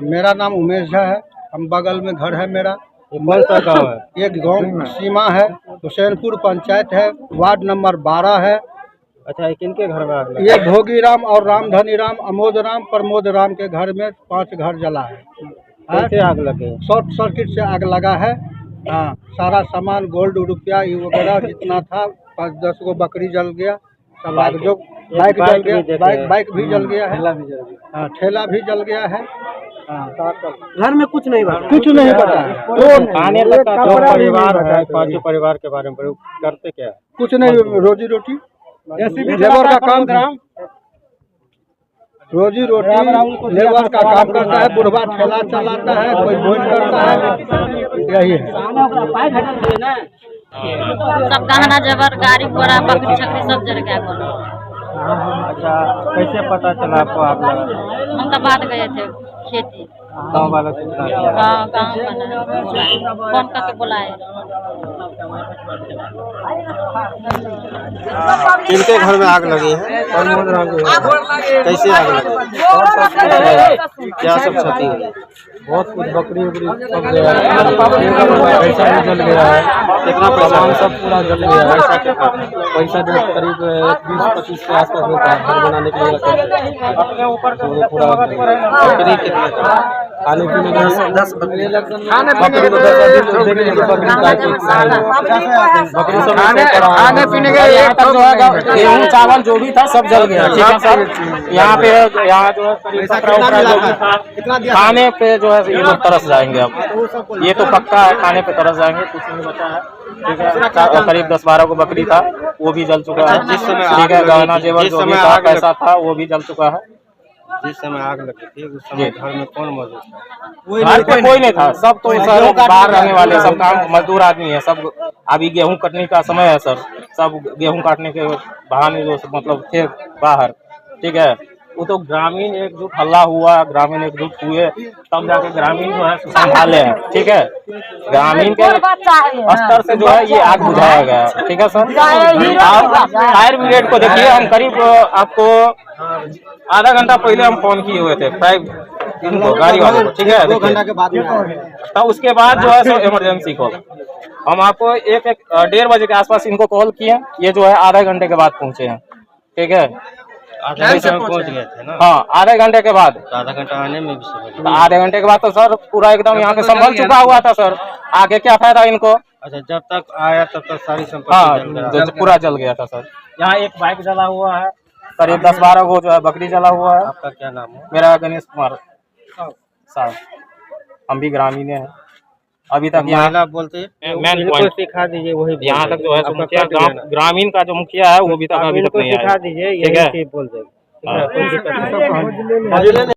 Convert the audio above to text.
मेरा नाम उमेश झा है। हम बगल में घर है मेरा। ये कौन सा गाँव है? एक गाँव सीमा है, हुसैनपुर पंचायत है, वार्ड नंबर 12 है। अच्छा, ये किनके घर में आग लगी? ये भोगी राम और रामधनी राम, अमोद राम, प्रमोद राम के घर में 5 घर जला है। कैसे आग लगी? शॉर्ट सर्किट से आग लगा है। हाँ, सारा सामान गोल्ड रुपया ये वगैरह जितना था, 5-10 गो बकरी जल गया। सब आग जो बाइक जल गया, बाइक भी जल गया है। हाँ, ठेला भी जल गया है। घर में कुछ नहीं बचा? कुछ नहीं बचा है। खाने तक का जो परिवार है, 5 परिवार के बारे में करते क्या? कुछ नहीं, रोजी रोटी, लेबर का काम, रोजी रोटी लेबर का काम करता है। बुढ़वा ठेला चलाता है, कोई भोज करता है, यही है। सब गहना जेवर, गाड़ी घोड़ा, बकरी छकरी सब जल गया। अच्छा, कैसे पता चला आपको आग लगा? हम तो बात गए थे खेती। गाँव वाला सूचना दिया? हाँ, गाँव वाला फोन करके बुलाए। किनके घर में आग लगी है? कैसे आग लगी? क्या सब क्षति हुई? बहुत कुछ, बकरी उकरी सब गया है, पैसा भी जल गया है। कितना सामान सब पूरा जल गया है। पैसा कितना? पैसा जो करीब 20-25 के आसपास होता है घर बनाने के लिए। पूरा बकरी कितना? खाने पीने का 10 बकरी, बकरी को 10 बकरी सब खाने पीने का गेहूँ चावल जो भी था सब जल गया। ठीक है सर, यहाँ जो है करीब 17 जो भी था, खाने पे जो है ये लोग तरस जाएंगे। अब ये तो पक्का है, खाने पे तरस जाएंगे। कुछ नहीं बचा है। ठीक है, करीब 10-12 को बकरी था, वो भी जल चुका है। जिस समय ठीक है, गहना जेवर जो भी था, पैसा था, वो भी जल चुका है। जिस समय आग लगी थी उस समय घर में कौन मौजूद था? घर पे कोई नहीं था। सब तो सर बाहर रहने वाले, सब काम मजदूर आदमी है सब। अभी गेहूं कटने का समय है सर, सब गेहूं काटने के बहाने जो मतलब थे बाहर। ठीक है, वो तो ग्रामीण एकजुट हल्ला हुआ, ग्रामीण एकजुट हुए तब जाके ग्रामीण जो है संभाले हैं। ठीक है, ग्रामीण के स्तर से जो है ये आग बुझाया गया है। ठीक है सर, आप फायर ब्रिगेड को देखिए। हम करीब आपको आधा घंटा पहले हम फोन किए हुए थे इनको, गाड़ी वाले को। ठीक है, 2 घंटा के बाद तो उसके बाद जो है सो इमरजेंसी कॉल हम आपको 1-1:30 बजे के आसपास इनको कॉल किए। ये जो है आधे घंटे के बाद पहुंचे हैं। ठीक है, पहुंच गए थे ना? हाँ, आधे घंटे के बाद। आधा घंटा आने में भी तो आधे घंटे के बाद तो सर पूरा एकदम यहाँ पे संभल चुका हुआ था सर। आगे क्या फायदा इनको? अच्छा, जब तक आया तब तक सारी संपत्ति पूरा जल गया था सर। यहाँ एक बाइक जला हुआ है, करीब 10-12 को जो है बकरी जला हुआ है। आपका क्या नाम है? मेरा गणेश कुमार साहब। हम भी ग्रामीण हैं। अभी तक यहाँ बोलते हैं सिखा दीजिए, वही यहाँ तक जो है मुखिया ग्रामीण का जो मुखिया है वो भी तक अभी तक नहीं आया। सिखा दीजिए, ठीक है, बोल देंगे।